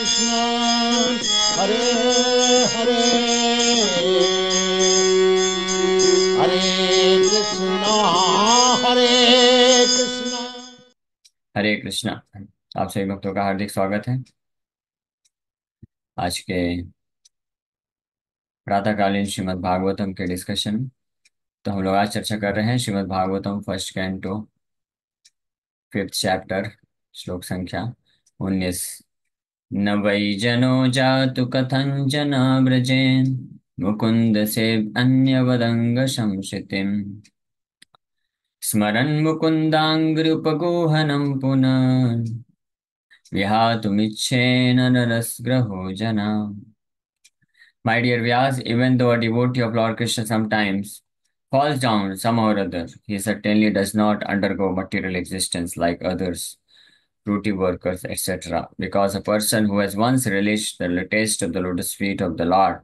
कृष्ण हरे हरे हरे कृष्ण हरे कृष्ण। हरे कृष्णा। आप सभी भक्तों का हार्दिक स्वागत है आज के प्रातःकालीन श्रीमद् भागवतम के डिस्कशन में। तो हम लोग आज चर्चा कर रहे हैं Shrimad Bhagavatam first canto fifth chapter श्लोक संख्या 19। न वै जनो जातु कथंचन व्रजेन मुकुंद से अन्यवदंग संशितिम स्मरन् मुकुन्दाङ्घ्रिपगोहनं पुनः विहातुमिच्छेन नरस्ग्रहो जना। My dear Vyas, even though a devotee of Lord Krishna sometimes falls down somehow or other, he certainly does not undergo material existence like others, fruity workers, etc. Because a person who has once relished the taste of the lotus feet of the Lord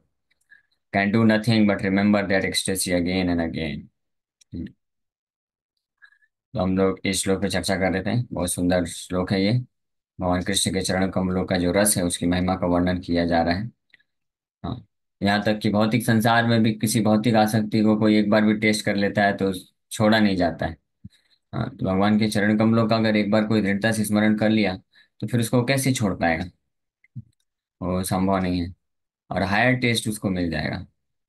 can do nothing but remember that ecstasy again and again. तो हम लोग इस श्लोक पे चर्चा कर रहे थे। बहुत सुंदर श्लोक है ये। भगवान कृष्ण के चरण कमलों का जो रस है उसकी महिमा का वर्णन किया जा रहा है। हाँ, यहाँ तक कि भौतिक संसार में भी किसी भौतिक आसक्ति को कोई एक बार भी टेस्ट कर लेता है तो छोड़ा नहीं जाता है। हाँ, तो भगवान के चरण कमलों का अगर एक बार कोई दृढ़ता से स्मरण कर लिया तो फिर उसको कैसे छोड़ पाएगा। वो संभव नहीं है। और हायर टेस्ट उसको मिल जाएगा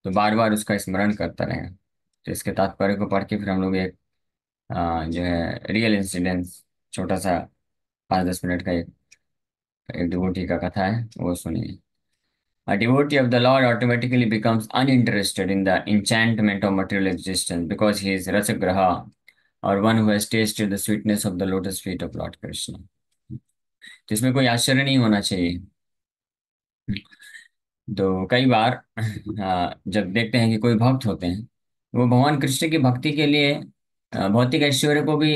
तो बार बार उसका स्मरण करता रहेगा। तो इसके तात्पर्य को पढ़ के फिर हम लोग एक जो है रियल इंसिडेंस, छोटा सा 5-10 मिनट का एक डिवोटी का कथा है वो सुनिए। A devotee of the Lord automatically becomes uninterested in the enchantment of material existence because he is Rasagraha, or one who has tasted the sweetness of the lotus feet of Lord Krishna. तो इसमें कोई आश्चर्य नहीं होना चाहिए। तो कई बार जब देखते हैं कि कोई भक्त होते हैं वो भगवान कृष्ण की भक्ति के लिए भौतिक ऐश्वर्य को भी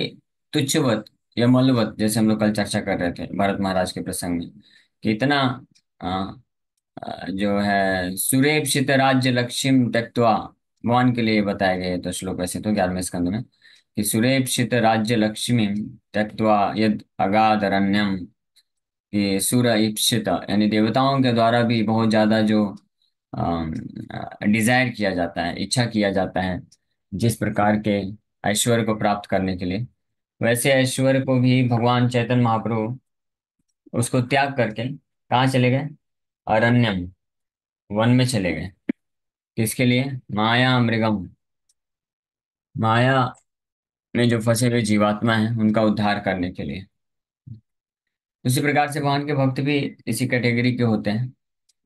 तुच्छवत या मलवत, जैसे हम लोग कल चर्चा कर रहे थे भरत महाराज के प्रसंग में, कि इतना जो है सुरेप्सित राज्य लक्ष्मी त्यक्त्वा, भगवान के लिए बताए गए तो श्लोक वैसे तो 11वें स्कंद में, कि सुरेप्सित राज्य लक्ष्मी त्यक्त्वा यद अगाधरण्यम, कि सुर ईप्सित यानी देवताओं के द्वारा भी बहुत ज्यादा जो डिजायर किया जाता है, इच्छा किया जाता है जिस प्रकार के ऐश्वर्य को प्राप्त करने के लिए, वैसे ऐश्वर्य को भी भगवान चैतन्य महाप्रभु उसको त्याग करके कहाँ चले गए? अरण्यम, वन में चले गए। किसके लिए? माया मृगम, माया में जो फंसे हुए जीवात्मा हैं उनका उद्धार करने के लिए। उसी प्रकार से भगवान के भक्त भी इसी कैटेगरी के होते हैं।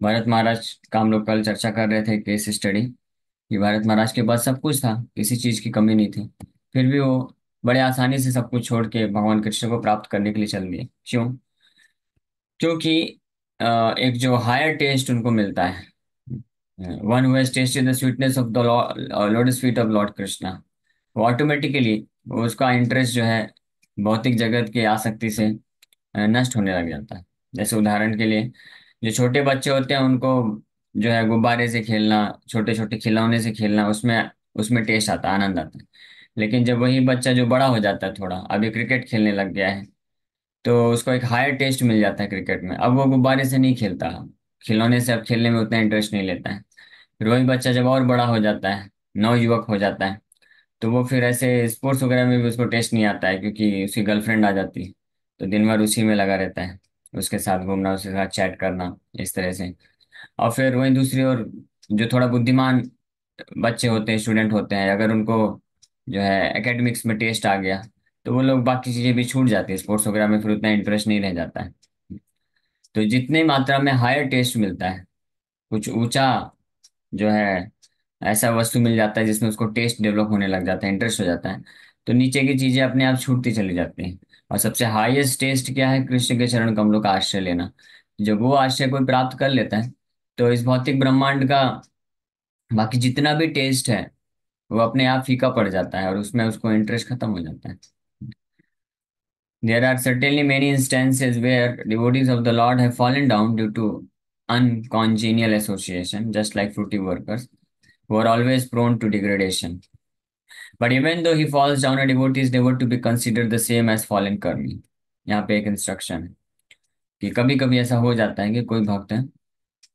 भरत महाराज का हम लोग कल चर्चा कर रहे थे केस स्टडी, कि भरत महाराज के पास सब कुछ था, किसी चीज की कमी नहीं थी, फिर भी वो बड़े आसानी से सब कुछ छोड़ के भगवान कृष्ण को प्राप्त करने के लिए चल दिए। क्यों? क्योंकि एक जो हायर टेस्ट उनको मिलता है, one who has tested the sweetness of the lotus feet of Lord Krishna, वो ऑटोमेटिकली उसका इंटरेस्ट जो है भौतिक जगत की आसक्ति से नष्ट होने लग जाता है। जैसे उदाहरण के लिए जो छोटे बच्चे होते हैं उनको जो है गुब्बारे से खेलना, छोटे छोटे खिलौने से खेलना, उसमें उसमें टेस्ट आता है, आनंद आता है। लेकिन जब वही बच्चा जो बड़ा हो जाता है, थोड़ा अभी क्रिकेट खेलने लग गया है, तो उसको एक हायर टेस्ट मिल जाता है क्रिकेट में। अब वो गुब्बारे से नहीं खेलता, खिलौने से अब खेलने में उतना इंटरेस्ट नहीं लेता है। फिर वही बच्चा जब और बड़ा हो जाता है, नवयुवक हो जाता है, तो वो फिर ऐसे स्पोर्ट्स वगैरह में भी उसको टेस्ट नहीं आता है क्योंकि उसकी गर्लफ्रेंड आ जाती है, तो दिन भर उसी में लगा रहता है, उसके साथ घूमना, उसके साथ चैट करना, इस तरह से। और फिर वहीं दूसरी ओर जो थोड़ा बुद्धिमान बच्चे होते हैं, स्टूडेंट होते हैं, अगर उनको जो है एकेडमिक्स में टेस्ट आ गया तो वो लोग बाकी चीजें भी छूट जाती है, स्पोर्ट्स वगैरह में फिर उतना इंटरेस्ट नहीं रह जाता है। तो जितनी मात्रा में हायर टेस्ट मिलता है, कुछ ऊंचा जो है ऐसा वस्तु मिल जाता है जिसमें उसको टेस्ट डेवलप होने लग जाता है, इंटरेस्ट हो जाता है, तो नीचे की चीजें अपने आप छूटती चली जाती हैं। और सबसे हाईएस्ट टेस्ट क्या है? कृष्ण के चरण कमलों का आश्रय लेना। जब वो आश्रय कोई प्राप्त कर लेता है तो इस भौतिक ब्रह्मांड का बाकी जितना भी टेस्ट है वो अपने आप फीका पड़ जाता है और उसमें उसको इंटरेस्ट खत्म हो जाता है। There are certainly many instances where devotees of the Lord have fallen down due to uncongenial association, just like fruity workers who are always prone to degradation. But even though he falls down, a devotee is never to be considered the same as fallen karmi. यहाँ पे एक instruction है कि कभी कभी ऐसा हो जाता है कि कोई भक्त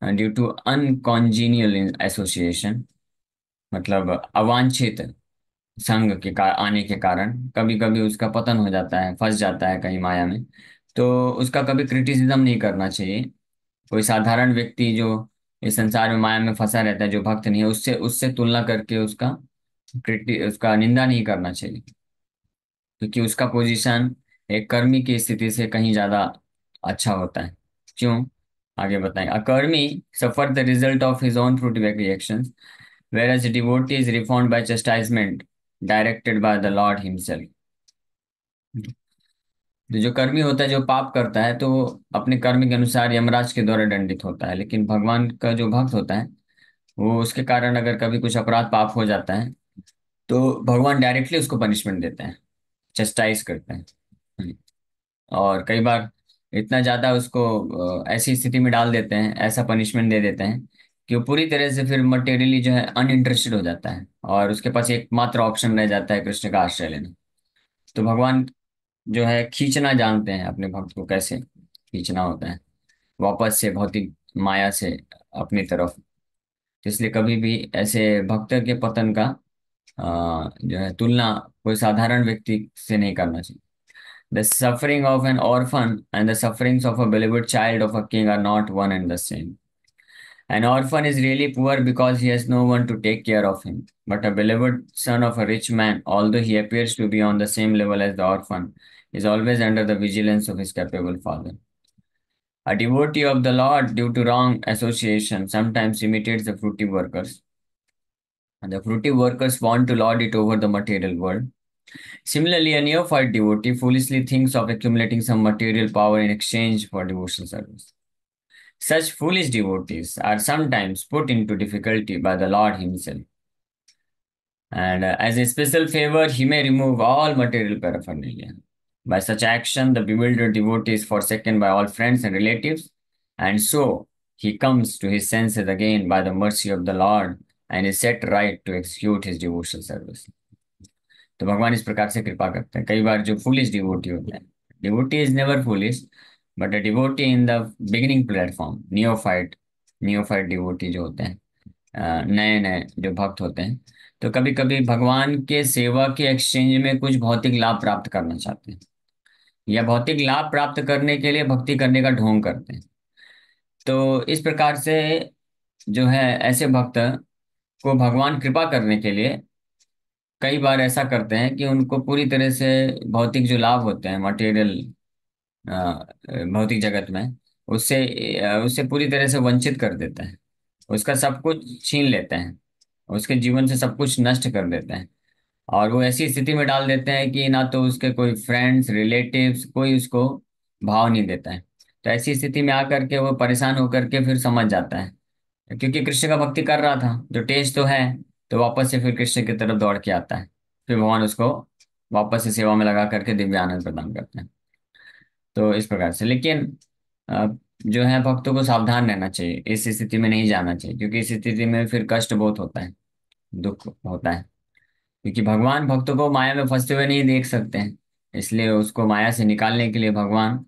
ड्यू टू अनकॉन्जीनियल एसोसिएशन, मतलब अवांछित संग के आने के कारण कभी कभी उसका पतन हो जाता है, फंस जाता है कहीं माया में। तो उसका कभी क्रिटिसिज्म नहीं करना चाहिए। कोई साधारण व्यक्ति जो इस संसार में माया में फंसा रहता है, जो भक्त नहीं है, उससे उससे तुलना करके उसका निंदा नहीं करना चाहिए, क्योंकि उसका पोजीशन एक कर्मी की स्थिति से कहीं ज्यादा अच्छा होता है। क्यों? आगे बताएं। A karmi suffer the result of his own fruitified reactions, whereas a devotee is reformed by chastisement directed by the Lord himself। तो जो कर्मी होता है, जो पाप करता है, तो वो अपने कर्म के अनुसार यमराज के द्वारा दंडित होता है। लेकिन भगवान का जो भक्त होता है, वो उसके कारण अगर कभी कुछ अपराध पाप हो जाता है, तो भगवान डायरेक्टली उसको पनिशमेंट देते हैं, चस्टाइज करते हैं। और कई बार इतना ज्यादा उसको ऐसी स्थिति में डाल देते हैं, ऐसा पनिशमेंट दे देते हैं कि वो पूरी तरह से फिर मटेरियली जो है अनइंटरेस्टेड हो जाता है, और उसके पास एकमात्र ऑप्शन रह जाता है कृष्ण का आश्रय लेना। तो भगवान जो है खींचना जानते हैं अपने भक्त को, कैसे खींचना होता है वापस से भौतिक माया से अपनी तरफ। तो इसलिए कभी भी ऐसे भक्त के पतन का जो है तुलना कोई साधारण व्यक्ति से नहीं करना चाहिए। The suffering of an orphan and the sufferings of a beloved child of a king are not one and the same. An orphan is really poor because he has no one to take care of him. But a beloved son of a rich man, although he appears to be on the same level as the orphan, is always under the vigilance of his capable father. A devotee of the Lord, due to wrong association, sometimes imitates the fruity workers. And the fruity workers want to lord it over the material world. Similarly, a neophyte devotee foolishly thinks of accumulating some material power in exchange for devotional service. Such foolish devotees are sometimes put into difficulty by the Lord Himself. And as a special favor, He may remove all material paraphernalia. By such action, the bewildered devotee is forsaken by all friends and relatives, and so he comes to his senses again by the mercy of the Lord and is set right to execute his devotional service. तो भगवान इस प्रकार से कृपा करते हैं। कई बार जो फुलिश डिवोटी होते हैं, devotee is never foolish, but a devotee in the beginning platform, neophyte devotee जो होते हैं, नए नए जो भक्त होते हैं, तो कभी कभी भगवान के सेवा के एक्सचेंज में कुछ भौतिक लाभ प्राप्त करना चाहते हैं, या भौतिक लाभ प्राप्त करने के लिए भक्ति करने का ढोंग करते हैं। तो इस प्रकार से जो है ऐसे भक्त को भगवान कृपा करने के लिए कई बार ऐसा करते हैं कि उनको पूरी तरह से भौतिक जो लाभ होते हैं, मटेरियल भौतिक जगत में, उससे पूरी तरह से वंचित कर देते हैं। उसका सब कुछ छीन लेते हैं, उसके जीवन से सब कुछ नष्ट कर देते हैं, और वो ऐसी स्थिति में डाल देते हैं कि ना तो उसके कोई फ्रेंड्स रिलेटिव्स कोई उसको भाव नहीं देता है। तो ऐसी स्थिति में आकर के वो परेशान होकर के फिर समझ जाता है, क्योंकि कृष्ण का भक्ति कर रहा था, जो टेस्ट तो है, तो वापस से फिर कृष्ण की तरफ दौड़ के आता है। फिर भगवान उसको वापस से सेवा में लगा करके दिव्य आनंद प्रदान करते हैं। तो इस प्रकार से, लेकिन अ, जो है भक्तों को सावधान रहना चाहिए, इस स्थिति में नहीं जाना चाहिए, क्योंकि इस स्थिति में फिर कष्ट बहुत होता है, दुख होता है। क्योंकि भगवान भक्तों को माया में फंसते हुए नहीं देख सकते हैं, इसलिए उसको माया से निकालने के लिए भगवान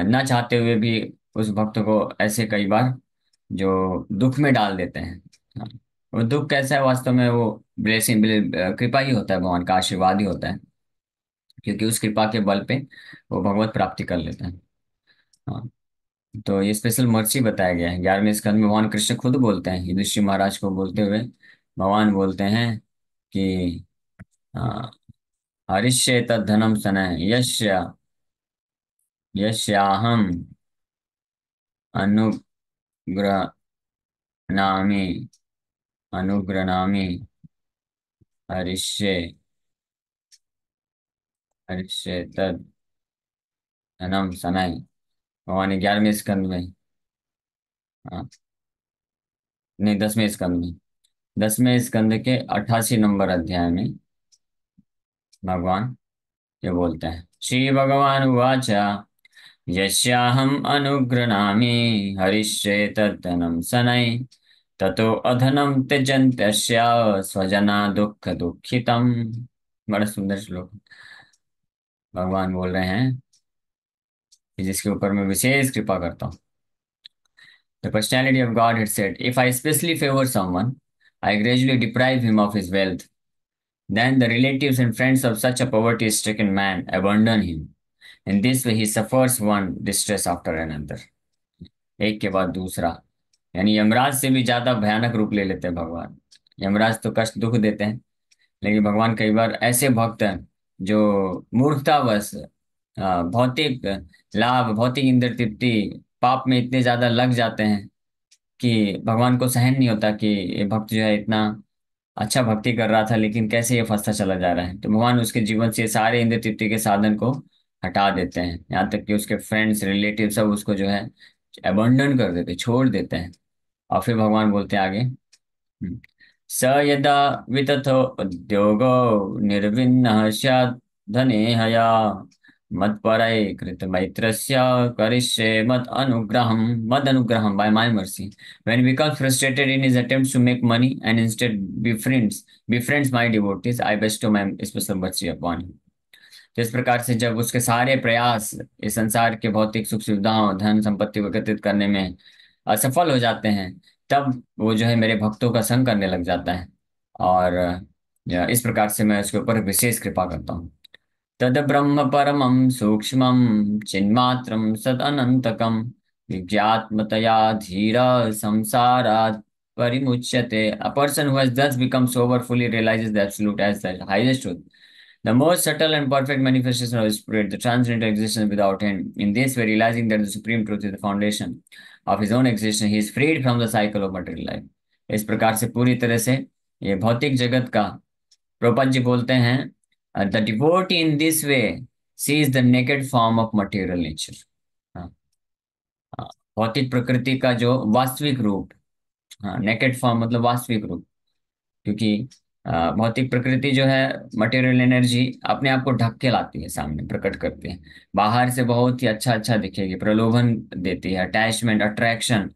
न चाहते हुए भी उस भक्त को ऐसे कई बार जो दुख में डाल देते हैं। हाँ, वो दुख कैसा है वास्तव में, वो ब्लेसिंग, कृपा ही होता है, भगवान का आशीर्वाद ही होता है, क्योंकि उस कृपा के बल पे वो भगवत प्राप्ति कर लेते हैं। हाँ, तो ये स्पेशल मर्सी बताया गया है 11वें स्कंद में। भगवान कृष्ण खुद बोलते हैं, युधिष्ठिर महाराज को बोलते हुए भगवान बोलते हैं कि हाँ, हरिष्ये तद्धनम सनय यस्याहम अनुग्रहणामि अनुग्रहणामि हरिष्ये हरिष्ये तद्धनम सनय। भगवान ने 11वें स्कंद में, हाँ, नहीं 10वें स्कंद में, 10वें स्कंद के 88 नंबर अध्याय में भगवान ये बोलते हैं। श्री भगवान उवाच यस्याहम् अनुगृह्णामि हरिष्ये तद्धनं शनैः ततो अधनं त्यजन्त्यस्य स्वजना दुःख दुःखितम्। बड़ा सुंदर श्लोक भगवान बोल रहे हैं कि जिसके ऊपर मैं विशेष कृपा करता हूँ। The personality of God had said, if I especially favor someone, I gradually deprive him of his wealth. Then the relatives and friends of such a poverty-stricken man abandon him. In this way, he suffers one distress after another. एक के बाद दूसरा, यानी यमराज से भी ज्यादा भयानक रूप ले लेते हैं भगवान। यमराज तो कष्ट दुख देते हैं, लेकिन भगवान कई बार ऐसे भक्त हैं जो मूर्खतावश भौतिक लाभ, भौतिक इंद्र तृप्ति, पाप में इतने ज्यादा लग जाते हैं कि भगवान को सहन नहीं होता कि ये भक्त जो है इतना अच्छा भक्ति कर रहा था लेकिन कैसे ये फंसता चला जा रहा है। तो भगवान उसके जीवन से सारे इंद्र तृप्ति के साधन को हटा देते हैं, यहाँ तक कि उसके फ्रेंड्स रिलेटिव सब उसको जो है अबंडन कर देते, छोड़ देते हैं। और फिर भगवान बोलते हैं आगे, स यदा वितथो उद्योगो निर्विन्नः स्यात् धने हया मत्परै कृतमैत्रस्य करिष्ये मद अनुग्रहम by my mercy. When he becomes frustrated in his attempts to make money and instead befriends my devotees, I bestow my special mercy upon him. तो इस प्रकार से जब उसके सारे प्रयास इस संसार के भौतिक सुख सुविधाओं, धन संपत्ति को एकत्रित करने में असफल हो जाते हैं, तब वो जो है मेरे भक्तों का संग करने लग जाता है। और इस प्रकार से मैं उसके ऊपर विशेष कृपा करता हूँ। तद ब्रह्म परमं सूक्ष्मं चिन्मात्रं सदनन्तकं विज्ञात्मतया धीरा संसारात् परिमुच्यते। A person who has thus become sober fully realizes the absolute as the highest truth, the most subtle and perfect manifestation of the Spirit, the transcendental existence without end. In this way, realizing that the supreme truth is the foundation of his own existence, he is freed from the cycle of material life. इस प्रकार से पूरी तरह से ये भौतिक जगत का, प्रभुपाद जी बोलते हैं, the devotee in this way sees the naked form of material nature. हाँ, भौतिक प्रकृति का जो वास्तविक रूप, हाँ नेकेड फॉर्म मतलब वास्तविक रूप, क्योंकि भौतिक प्रकृति जो है मटेरियल एनर्जी अपने आप को ढक के लाती है, सामने प्रकट करती है, बाहर से बहुत ही अच्छा अच्छा दिखेगी, प्रलोभन देती है, अटैचमेंट अट्रैक्शन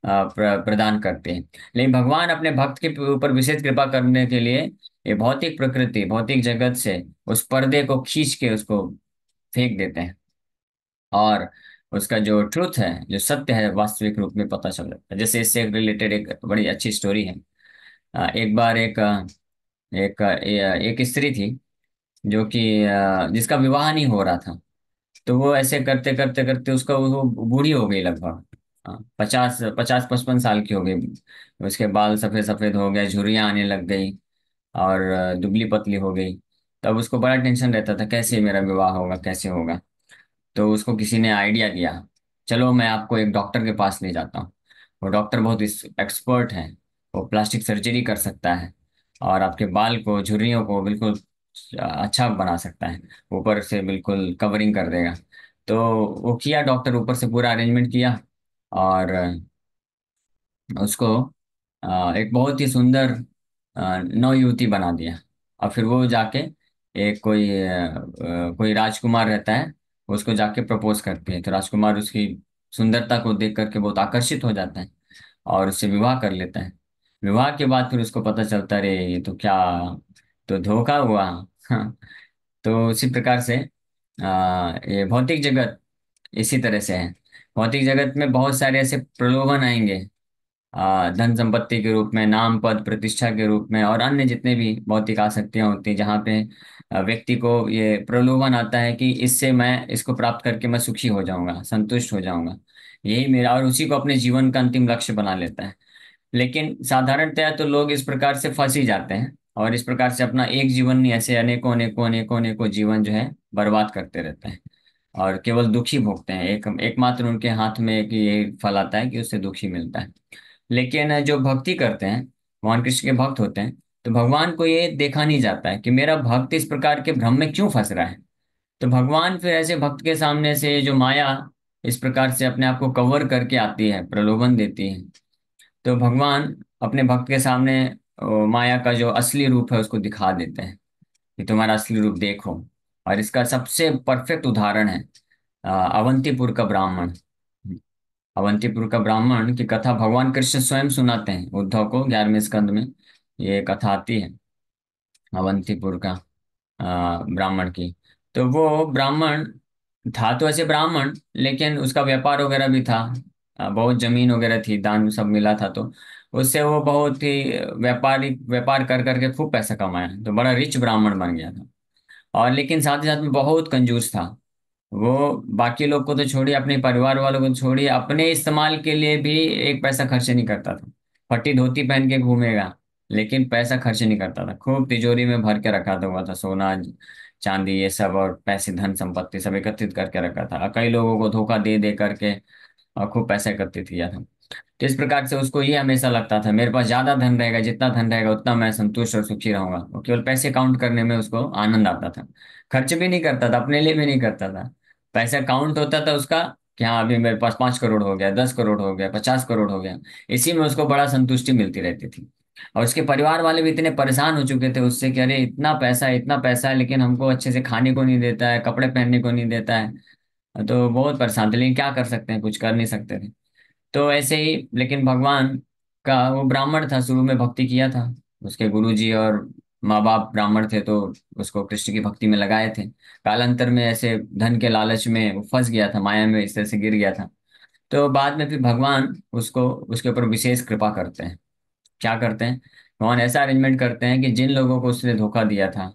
प्रदान करते हैं। लेकिन भगवान अपने भक्त के ऊपर विशेष कृपा करने के लिए ये भौतिक प्रकृति, भौतिक जगत से उस पर्दे को खींच के उसको फेंक देते हैं, और उसका जो ट्रुथ है, जो सत्य है, वास्तविक रूप में पता चल जाता है। जैसे इससे रिलेटेड एक बड़ी अच्छी स्टोरी है। एक बार एक स्त्री थी जो कि जिसका विवाह नहीं हो रहा था। तो वो ऐसे करते करते करते उसका वो बूढ़ी हो गई, लगभग 50-55 साल की हो गई। उसके बाल सफेद सफेद हो गए, झुर्रियाँ आने लग गई, और दुबली पतली हो गई। तब उसको बड़ा टेंशन रहता था, कैसे मेरा विवाह होगा, कैसे होगा। तो उसको किसी ने आइडिया दिया, चलो मैं आपको एक डॉक्टर के पास ले जाता हूँ। वो डॉक्टर बहुत एक्सपर्ट है, वो प्लास्टिक सर्जरी कर सकता है और आपके बाल को, झुर्रियों को बिल्कुल अच्छा बना सकता है, ऊपर से बिल्कुल कवरिंग कर देगा। तो वो किया, डॉक्टर ऊपर से पूरा अरेंजमेंट किया, और उसको एक बहुत ही सुंदर नवयुवती बना दिया। और फिर वो जाके एक कोई राजकुमार रहता है, उसको जाके प्रपोज करती है। तो राजकुमार उसकी सुंदरता को देख करके बहुत आकर्षित हो जाता है और उससे विवाह कर लेता है। विवाह के बाद फिर उसको पता चलता, रे ये तो क्या, तो धोखा हुआ। हाँ, तो उसी प्रकार से ये भौतिक जगत इसी तरह से है। भौतिक जगत में बहुत सारे ऐसे प्रलोभन आएंगे, धन संपत्ति के रूप में, नाम पद प्रतिष्ठा के रूप में, और अन्य जितने भी भौतिक आसक्तियां होती हैं, जहाँ पे व्यक्ति को ये प्रलोभन आता है कि इससे मैं इसको प्राप्त करके मैं सुखी हो जाऊंगा, संतुष्ट हो जाऊंगा, यही मेरा, और उसी को अपने जीवन का अंतिम लक्ष्य बना लेता है। लेकिन साधारणतया तो लोग इस प्रकार से फंस ही जाते हैं, और इस प्रकार से अपना एक जीवन नहीं, ऐसे अनेकों अनेकों अनेकों अनेकों जीवन जो है बर्बाद करते रहते हैं, और केवल दुखी भोगते हैं। एकमात्र उनके हाथ में कि ये फल आता है कि उससे दुखी मिलता है। लेकिन जो भक्ति करते हैं, भगवान कृष्ण के भक्त होते हैं, तो भगवान को ये देखा नहीं जाता है कि मेरा भक्त इस प्रकार के भ्रम में क्यों फंस रहा है। तो भगवान फिर ऐसे भक्त के सामने से जो माया इस प्रकार से अपने आप को कवर करके आती है, प्रलोभन देती है, तो भगवान अपने भक्त के सामने माया का जो असली रूप है उसको दिखा देते हैं कि तुम्हारा असली रूप देखो। और इसका सबसे परफेक्ट उदाहरण है अवंतीपुर का ब्राह्मण। अवंतीपुर का ब्राह्मण की कथा भगवान कृष्ण स्वयं सुनाते हैं उद्धव को, 11वें स्कंद में ये कथा आती है अवंतीपुर का ब्राह्मण की। तो वो ब्राह्मण था तो ऐसे ब्राह्मण, लेकिन उसका व्यापार वगैरह भी था। बहुत जमीन वगैरह थी, दान सब मिला था, तो उससे वो बहुत ही व्यापार कर करके खूब पैसा कमाया, तो बड़ा रिच ब्राह्मण बन गया था। और लेकिन साथ ही साथ में बहुत कंजूस था वो। बाकी लोग को तो छोड़िए, अपने परिवार वालों को छोड़िए, अपने इस्तेमाल के लिए भी एक पैसा खर्च नहीं करता था। फटी धोती पहन के घूमेगा, लेकिन पैसा खर्च नहीं करता था। खूब तिजोरी में भर के रखा था हुआ था, सोना चांदी ये सब, और पैसे धन संपत्ति सब एकत्रित करके रखा था, और कई लोगों को धोखा दे दे करके और खूब पैसा एकत्रित किया था। तो इस प्रकार से उसको ये हमेशा लगता था, मेरे पास ज्यादा धन रहेगा, जितना धन रहेगा उतना मैं संतुष्ट और सुखी रहूंगा। वो केवल पैसे काउंट करने में उसको आनंद आता था। खर्च भी नहीं करता था, अपने लिए भी नहीं करता था। पैसा काउंट होता था उसका कि हाँ अभी मेरे पास 5 करोड़ हो गया, 10 करोड़ हो गया, 50 करोड़ हो गया। इसी में उसको बड़ा संतुष्टि मिलती रहती थी। और उसके परिवार वाले भी इतने परेशान हो चुके थे उससे कि अरे इतना पैसा है, लेकिन हमको अच्छे से खाने को नहीं देता है, कपड़े पहनने को नहीं देता है। तो बहुत परेशान थे, लेकिन क्या कर सकते हैं, कुछ कर नहीं सकते थे। तो ऐसे ही, लेकिन भगवान का, वो ब्राह्मण था, शुरू में भक्ति किया था। उसके गुरुजी और माँ बाप ब्राह्मण थे, तो उसको कृष्ण की भक्ति में लगाए थे। कालांतर में ऐसे धन के लालच में वो फंस गया था, माया में इस तरह से गिर गया था। तो बाद में फिर भगवान उसको, उसके ऊपर विशेष कृपा करते हैं। क्या करते हैं, भगवान ऐसा अरेंजमेंट करते हैं कि जिन लोगों को उसने धोखा दिया था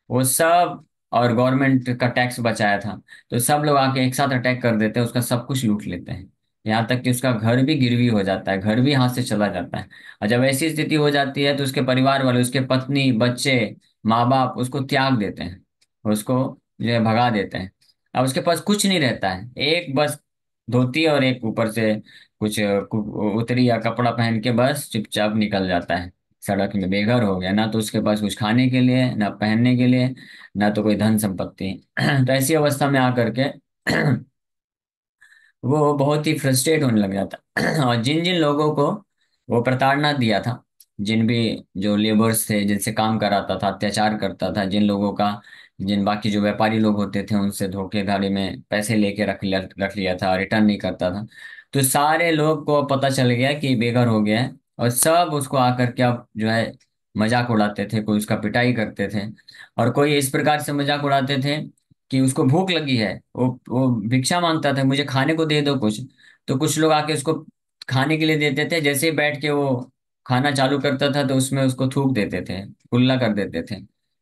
वो सब, और गवर्नमेंट का टैक्स बचाया था, तो सब लोग आके एक साथ अटैक कर देते हैं, उसका सब कुछ लूट लेते हैं। यहाँ तक कि उसका घर भी गिरवी हो जाता है, घर भी हाथ से चला जाता है। और जब ऐसी स्थिति हो जाती है तो उसके परिवार वाले, उसके पत्नी बच्चे माँ बाप उसको त्याग देते हैं, उसको जो है भगा देते हैं। अब उसके पास कुछ नहीं रहता है, एक बस धोती और एक ऊपर से कुछ उतरी या कपड़ा पहन के बस चुपचाप निकल जाता है। सड़क में बेघर हो गया, ना तो उसके पास कुछ खाने के लिए, ना पहनने के लिए, ना तो कोई धन संपत्ति। तो ऐसी अवस्था में आकर के वो बहुत ही फ्रस्ट्रेट होने लग जाता। और जिन जिन लोगों को वो प्रताड़ना दिया था, जिन भी जो लेबर्स थे जिनसे काम कराता था, अत्याचार करता था, जिन लोगों का, जिन बाकी जो व्यापारी लोग होते थे उनसे धोखेधड़ी में पैसे लेके रख लिया था, रिटर्न नहीं करता था, तो सारे लोग को पता चल गया कि बेघर हो गया है। और सब उसको आकर के अब जो है मजाक उड़ाते थे, कोई उसका पिटाई करते थे, और कोई इस प्रकार से मजाक उड़ाते थे कि उसको भूख लगी है, वो भिक्षा मांगता था, मुझे खाने को दे दो कुछ। तो कुछ लोग आके उसको खाने के लिए देते थे, जैसे ही बैठ के वो खाना चालू करता था तो उसमें उसको थूक देते थे, कुल्ला कर देते थे।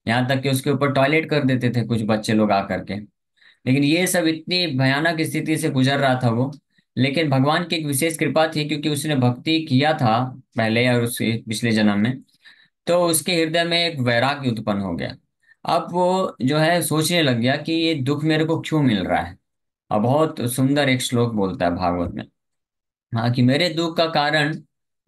यहाँ तक कि उसके ऊपर टॉयलेट कर देते थे कुछ बच्चे लोग आकर के। लेकिन ये सब इतनी भयानक स्थिति से गुजर रहा था वो, लेकिन भगवान की एक विशेष कृपा थी, क्योंकि उसने भक्ति किया था पहले और उसके पिछले जन्म में। तो उसके हृदय में एक वैराग्य उत्पन्न हो गया। अब वो जो है सोचने लग गया कि ये दुख मेरे को क्यों मिल रहा है। और बहुत सुंदर एक श्लोक बोलता है भागवत में, हाँ, कि मेरे दुख का कारण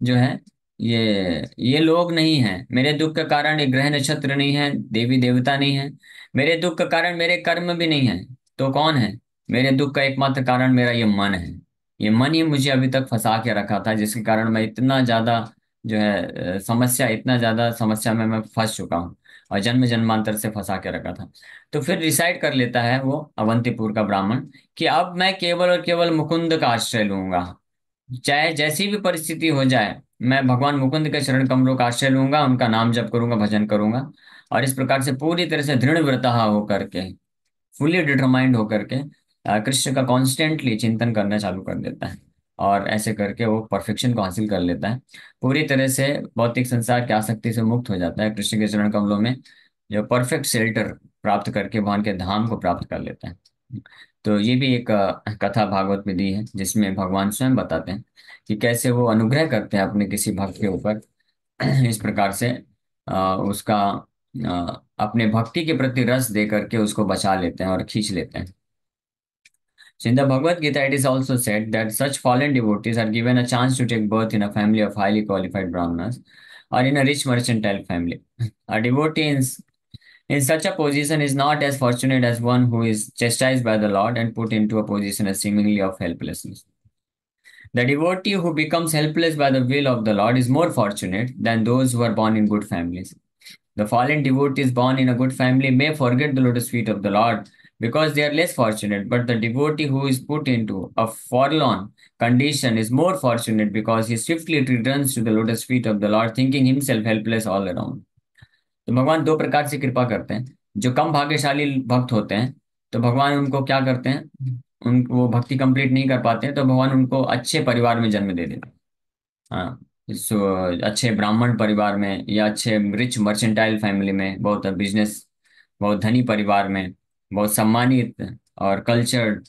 जो है ये लोग नहीं है, मेरे दुख का कारण ये ग्रह नक्षत्र नहीं है, देवी देवता नहीं है, मेरे दुख का कारण मेरे कर्म भी नहीं है। तो कौन है, मेरे दुख का एकमात्र कारण मेरा ये मन है। ये मन ही मुझे अभी तक फंसा के रखा था, जिसके कारण मैं इतना ज्यादा जो है इतना ज्यादा समस्या में मैं फंस चुका हूँ, और जन्म जन्मांतर से फंसा के रखा था। तो फिर डिसाइड कर लेता है वो अवंतीपुर का ब्राह्मण कि अब मैं केवल और केवल मुकुंद का आश्रय लूंगा। चाहे जैसी भी परिस्थिति हो जाए, मैं भगवान मुकुंद के चरण कमलों का आश्रय लूंगा, उनका नाम जप करूंगा, भजन करूंगा। और इस प्रकार से पूरी तरह से दृढ़ व्रतः होकर के, फुली डिटरमाइंड होकर के कृष्ण का कॉन्स्टेंटली चिंतन करना चालू कर देता है। और ऐसे करके वो परफेक्शन को हासिल कर लेता है, पूरी तरह से भौतिक संसार की आसक्ति से मुक्त हो जाता है, कृष्ण के चरण कमलों में जो परफेक्ट शेल्टर प्राप्त करके भगवान के धाम को प्राप्त कर लेता है। तो ये भी एक कथा भागवत में दी है, जिसमें भगवान स्वयं बताते हैं कि कैसे वो अनुग्रह करते हैं अपने किसी भक्त के ऊपर। इस प्रकार से उसका अपने भक्ति के प्रति रस दे करके उसको बचा लेते हैं और खींच लेते हैं। So in the Bhagavad Gita, it is also said that such fallen devotees are given a chance to take birth in a family of highly qualified brahmanas or in a rich mercantile family. A devotee in such a position is not as fortunate as one who is chastised by the Lord and put into a position as seemingly of helplessness. The devotee who becomes helpless by the will of the Lord is more fortunate than those who are born in good families. The fallen devotees born in a good family may forget the lotus feet of the Lord because they are less fortunate, but the devotee who is put into a forlorn condition is more fortunate because he swiftly returns to the lotus feet of the Lord, thinking himself helpless all around. तो भगवान दो प्रकार से कृपा करते हैं। जो कम भाग्यशाली भक्त होते हैं तो भगवान उनको क्या करते हैं, उन वो भक्ति कंप्लीट नहीं कर पाते हैं, तो भगवान उनको अच्छे परिवार में जन्म दे देते हैं। हाँ, सो अच्छे ब्राह्मण परिवार में या अच्छे रिच मर्चेंटाइल फैमिली में, बहुत बिजनेस, बहुत धनी परिवार में, बहुत सम्मानित और कल्चर्ड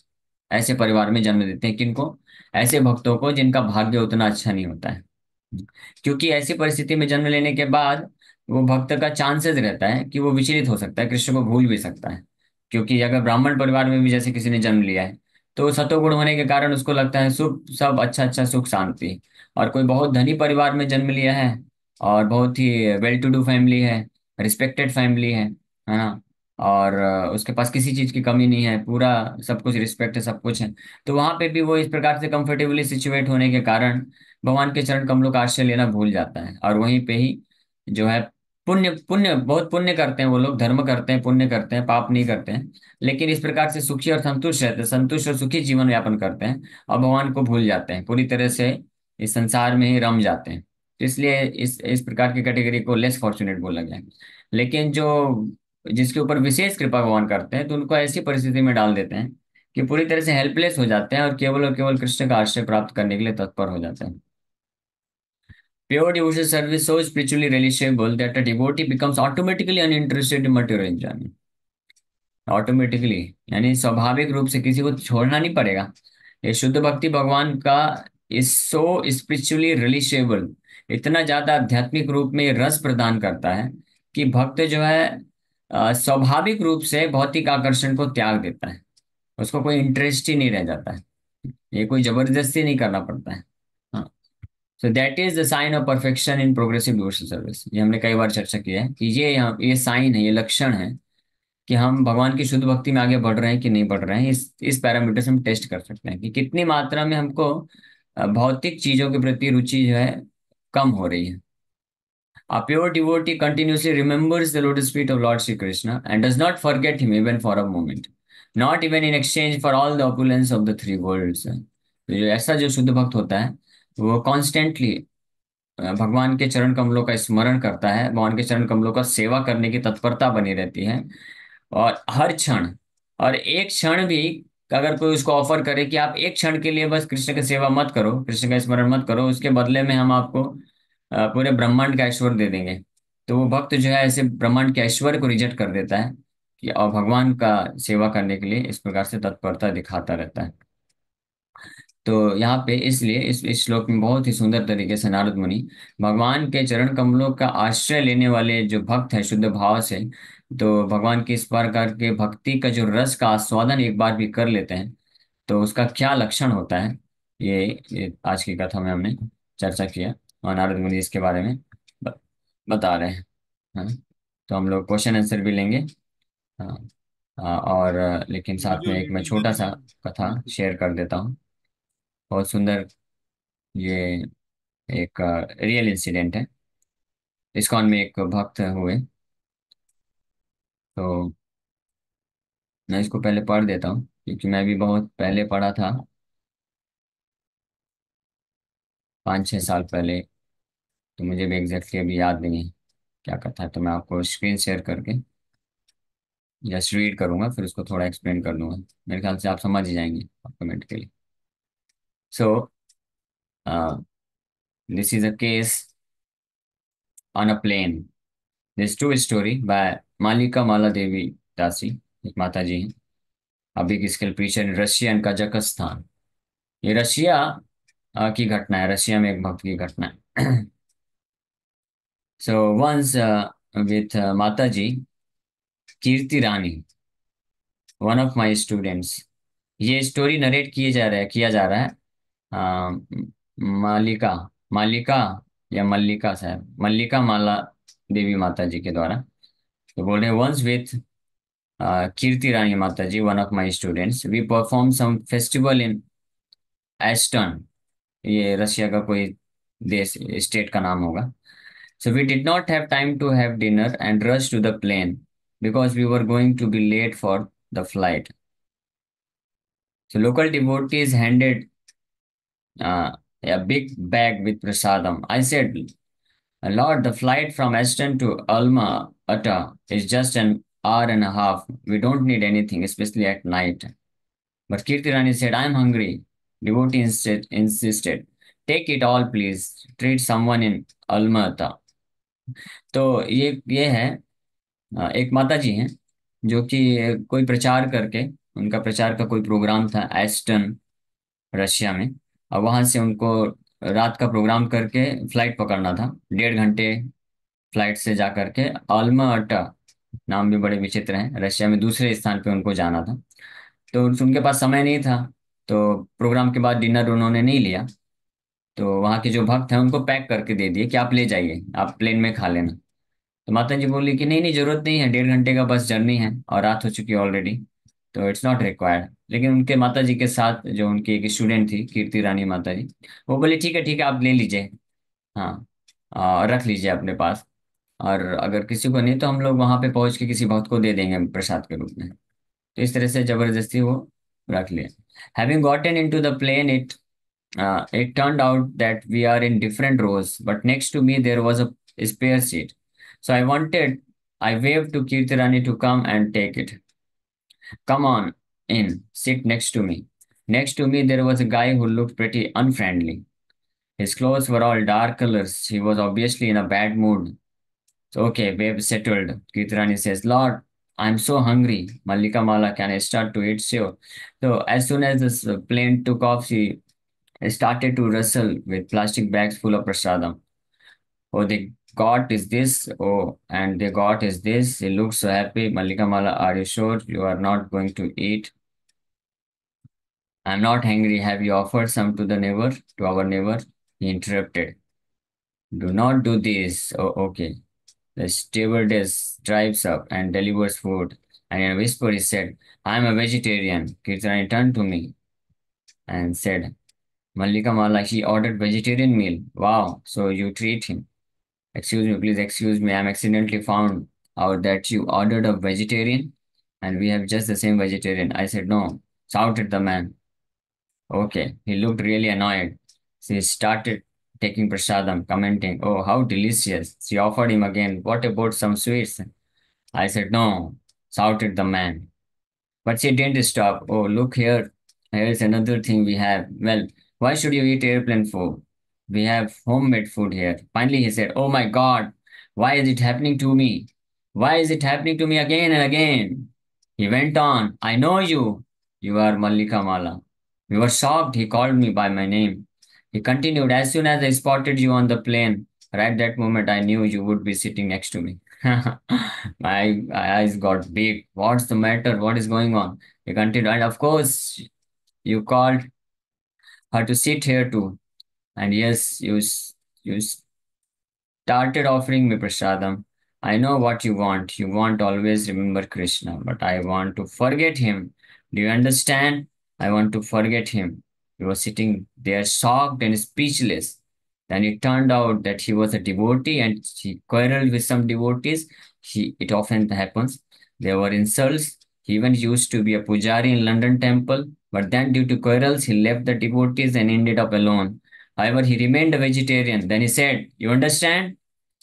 ऐसे परिवार में जन्म देते हैं। किनको? ऐसे भक्तों को जिनका भाग्य उतना अच्छा नहीं होता है। क्योंकि ऐसी परिस्थिति में जन्म लेने के बाद वो भक्त का चांसेस रहता है कि वो विचलित हो सकता है, कृष्ण को भूल भी सकता है। क्योंकि अगर ब्राह्मण परिवार में भी जैसे किसी ने जन्म लिया है, तो सतोगुण होने के कारण उसको लगता है सुख सब अच्छा अच्छा, सुख शांति। और कोई बहुत धनी परिवार में जन्म लिया है और बहुत ही वेल टू डू फैमिली है, रिस्पेक्टेड फैमिली है ना, और उसके पास किसी चीज की कमी नहीं है, पूरा सब कुछ रिस्पेक्ट है, सब कुछ है। तो वहां पे भी वो इस प्रकार से कंफर्टेबली सिचुएट होने के कारण भगवान के चरण कमलों का आश्रय लेना भूल जाता है, और वहीं पे ही जो है पुण्य पुण्य बहुत पुण्य करते हैं वो लोग, धर्म करते हैं, पुण्य करते हैं, पाप नहीं करते हैं, लेकिन इस प्रकार से सुखी और संतुष्ट रहते हैं, संतुष्ट और सुखी जीवन यापन करते हैं, और भगवान को भूल जाते हैं, पूरी तरह से इस संसार में ही रम जाते हैं। तो इसलिए इस प्रकार की कैटेगरी को लेस फॉर्चुनेट बोला गया है। लेकिन जो जिसके ऊपर विशेष कृपा भगवान करते हैं, तो उनको ऐसी परिस्थिति में डाल देते हैं कि पूरी तरह से हेल्पलेस हो जाते हैं और केवल कृष्ण का आश्रय प्राप्त करने के लिए तत्पर हो जाते हैं। Pure devotional service so spiritually relishable that a devotee becomes automatically uninterested in material enjoyment. Automatically, यानी स्वाभाविक रूप से किसी को छोड़ना नहीं पड़ेगा। ये शुद्ध भक्ति भगवान का इस सो स्पिरिचुअली रिलीशेबल, इतना ज्यादा आध्यात्मिक रूप में रस प्रदान करता है कि भक्त जो है स्वाभाविक रूप से भौतिक आकर्षण को त्याग देता है, उसको कोई इंटरेस्ट ही नहीं रह जाता है, ये कोई जबरदस्ती नहीं करना पड़ता है। हाँ, so that is the sign of perfection in progressive devotional service. ये हमने कई बार चर्चा किया है कि ये साइन है, ये लक्षण है कि हम भगवान की शुद्ध भक्ति में आगे बढ़ रहे हैं कि नहीं बढ़ रहे हैं। इस पैरामीटर से हम टेस्ट कर सकते हैं कि कितनी मात्रा में हमको भौतिक चीजों के प्रति रुचि जो है कम हो रही है। A pure devotee continuously remembers the lotus feet of Lord Sri Krishna and does not forget him even for a moment, not even in exchange for all the opulence of the three worlds। तो जो ऐसा जो शुद्ध भक्त होता है, वो constantly भगवान के चरण कमलों का स्मरण करता है, भगवान के चरण कमलों का सेवा करने की तत्परता बनी रहती है। और हर क्षण, और एक क्षण भी अगर कोई उसको ऑफर करे कि आप एक क्षण के लिए बस कृष्ण की सेवा मत करो, कृष्ण का स्मरण मत करो, उसके बदले में हम आपको पूरे ब्रह्मांड का ऐश्वर्य दे देंगे, तो वो भक्त जो है ऐसे ब्रह्मांड के ऐश्वर्य को रिजेक्ट कर देता है कि और भगवान का सेवा करने के लिए इस प्रकार से तत्परता दिखाता रहता है। तो यहाँ पे इसलिए इस श्लोक में बहुत ही सुंदर तरीके से नारद मुनि भगवान के चरण कमलों का आश्रय लेने वाले जो भक्त हैं शुद्ध भाव से, तो भगवान की इस प्रकार के भक्ति का जो रस का आस्वादन एक बार भी कर लेते हैं, तो उसका क्या लक्षण होता है, ये आज की कथा में हमने चर्चा किया, और नारद मुनि इसके बारे में ब, बता रहे हैं। हाँ, तो हम लोग क्वेश्चन आंसर भी लेंगे। हाँ, और लेकिन साथ में एक मैं छोटा सा कथा शेयर कर देता हूँ, बहुत सुंदर। ये एक रियल इंसिडेंट है। इस्कॉन में एक भक्त हुए, तो मैं इसको पहले पढ़ देता हूँ क्योंकि मैं भी बहुत पहले पढ़ा था, 5-6 साल पहले। तो मुझे भी एग्जैक्टली अभी याद नहीं है क्या कथा है, तो मैं आपको स्क्रीन शेयर करके जस्ट रीड करूंगा, फिर उसको थोड़ा एक्सप्लेन कर दूंगा। मेरे ख्याल से आप समझ ही जाएंगे automatically. So this is a case on a plane. This true story by Malika Mala देवी दासी, एक माता जी हैं, अभी की skill preacher in Russia and Kazakhstan. ये रशिया की घटना है, रशिया में एक भक्त की घटना है। सो वंस विथ माता जी कीर्ति रानी, वन ऑफ माय स्टूडेंट्स। ये स्टोरी नरेट किया जा रहा है मालिका मालिका या मल्लिका साहब, मल्लिका माला देवी माता जी के द्वारा। तो बोल रहे हैं, once with Kirti Rani Mata ji, one of my students, we perform some festival in Aston. ये रशिया का कोई देश, स्टेट का नाम होगा। So we did not have time to have dinner and rushed to the plane because we were going to be late for the flight. So local devotees handed a big bag with prasadam. I said, Lord, the flight from Aston to Alma Ata is just an hour and a half. We don't need anything, especially at night. But Kirti Rani said, I'm hungry. Devotee insisted, take it all, please. Treat someone in Almata. तो ये है एक माता जी हैं जो कि कोई प्रचार करके, उनका प्रचार का कोई प्रोग्राम था एस्टन, रशिया में। और वहां से उनको रात का प्रोग्राम करके फ्लाइट पकड़ना था, 1.5 घंटे फ्लाइट से जा करके अल्मा अटा, नाम भी बड़े विचित्र हैं, रशिया में दूसरे स्थान पे उनको जाना था। तो उनके पास समय नहीं था, तो प्रोग्राम के बाद डिनर उन्होंने नहीं लिया। तो वहाँ के जो भक्त हैं उनको पैक करके दे दिए कि आप ले जाइए, आप प्लेन में खा लेना। तो माता जी बोली कि नहीं नहीं, जरूरत नहीं है, 1.5 घंटे का बस जर्नी है और रात हो चुकी है ऑलरेडी, तो इट्स नॉट रिक्वायर्ड। लेकिन उनके माता जी के साथ जो उनकी एक स्टूडेंट थी, कीर्ति रानी माता जी, वो बोली ठीक है आप ले लीजिए। हाँ, रख लीजिए अपने पास, और अगर किसी को नहीं तो हम लोग वहां पे पहुंच के किसी भक्त को दे देंगे प्रसाद के रूप में। तो इस तरह से जबरदस्ती वो रख लिया। Having gotten into the plane, it turned out that we are in different rows, but next to me there was a spare seat. So I waved to Kirtirani to come and take it. Come on in, sit next to me. Next to me there was a guy who looked pretty unfriendly. His clothes were all dark colors. He was obviously in a bad mood. So, okay, wave settled. Kirtirani says, Lord, I'm so hungry. Mallika Mala, can I start to eat? Sure. So as soon as this plane took off, she started to wrestle with plastic bags full of prasadam. Oh, they got is this. Oh, and they got is this. He looked so happy. Malika Mala, are you sure you are not going to eat? I'm not hungry. Have you offered some to the neighbor, to our neighbor? He interrupted. Do not do this. Oh, okay. The stewardess drives up and delivers food. And in a whisper, he said, I'm a vegetarian. Kirtani turned to me and said, Mallika Mala, he ordered vegetarian meal. Wow, so you treat him. Excuse me, please excuse me. I'm accidentally found out that you ordered a vegetarian and we have just the same vegetarian. I said, no, shouted the man. Okay, he looked really annoyed. She started taking prasadam, commenting, oh, how delicious. She offered him again, what about some sweets? I said, no, shouted the man. But she didn't stop. Oh, look here. Here is another thing we have. Well, why should you eat airplane food? We have homemade food here. Finally, he said, oh my God, why is it happening to me? Why is it happening to me again and again? He went on, I know you. You are Mallika Mala. We were shocked. He called me by my name. He continued, as soon as I spotted you on the plane, right that moment I knew you would be sitting next to me. My eyes got big. What's the matter? What is going on? He continued, and of course, you called her to sit here too. And yes, you started offering me prasadam. I know what you want. You want always remember Krishna, but I want to forget him. Do you understand? I want to forget him. He was sitting there shocked and speechless. Then it turned out that he was a devotee and he quarreled with some devotees. It often happens. There were insults. He even used to be a pujari in London temple, but then due to quarrels, he left the devotees and ended up alone. However, he remained a vegetarian. Then he said, you understand?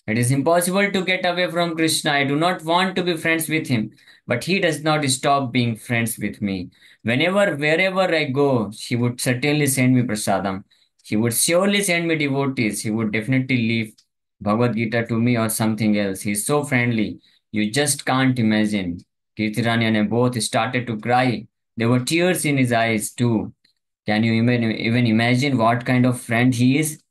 It is impossible to get away from Krishna. I do not want to be friends with him, but he does not stop being friends with me. Wherever I go, he would certainly send me prasadam. He would surely send me devotees. He would definitely leave Bhagavad Gita to me or something else. He is so friendly. You just can't imagine. Kirtirani and I both started to cry. There were tears in his eyes too. Can you even imagine what kind of friend he is?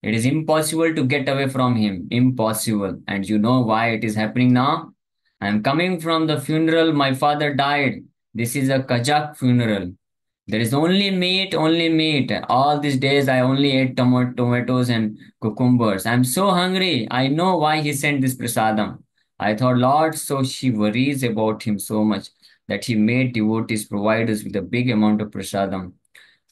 It is impossible to get away from him. Impossible. And you know why it is happening now? I am coming from the funeral. My father died. This is a Kajak funeral. There is only meat, only meat. All these days I only ate tomatoes and cucumbers. I'm so hungry. I know why he sent this prasadam. I thought, Lord, so she worries about him so much that he made devotees provide us with a big amount of prasadam.